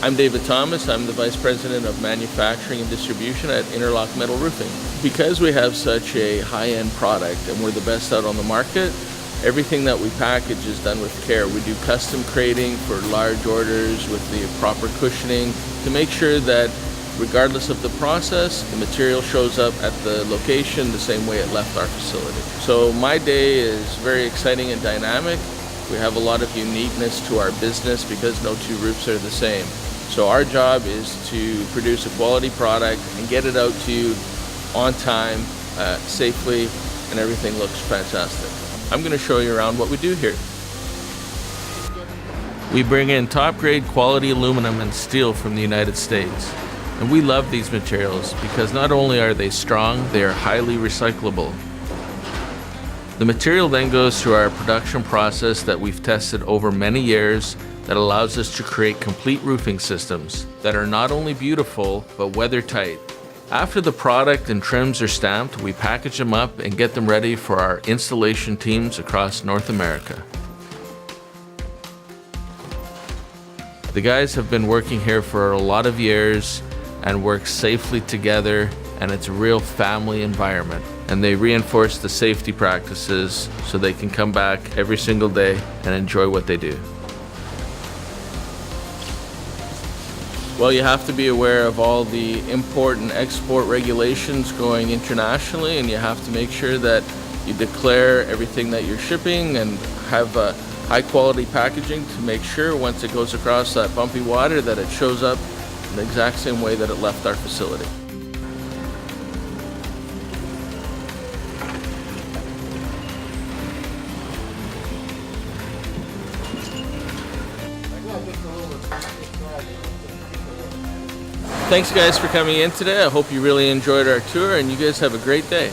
I'm David Thomas. I'm the Vice President of Manufacturing and Distribution at Interlock Metal Roofing. Because we have such a high-end product and we're the best out on the market, everything that we package is done with care. We do custom crating for large orders with the proper cushioning to make sure that regardless of the process, the material shows up at the location the same way it left our facility. So my day is very exciting and dynamic. We have a lot of uniqueness to our business because no two roofs are the same. So our job is to produce a quality product and get it out to you on time, safely, and everything looks fantastic. I'm going to show you around what we do here. We bring in top grade quality aluminum and steel from the United States. And we love these materials because not only are they strong, they are highly recyclable. The material then goes through our production process that we've tested over many years that allows us to create complete roofing systems that are not only beautiful, but weather tight. After the product and trims are stamped, we package them up and get them ready for our installation teams across North America. The guys have been working here for a lot of years and work safely together, and it's a real family environment. And they reinforce the safety practices so they can come back every single day and enjoy what they do. Well, you have to be aware of all the import and export regulations going internationally, and you have to make sure that you declare everything that you're shipping and have high quality packaging to make sure once it goes across that bumpy water that it shows up in the exact same way that it left our facility. Thanks guys for coming in today. I hope you really enjoyed our tour and you guys have a great day.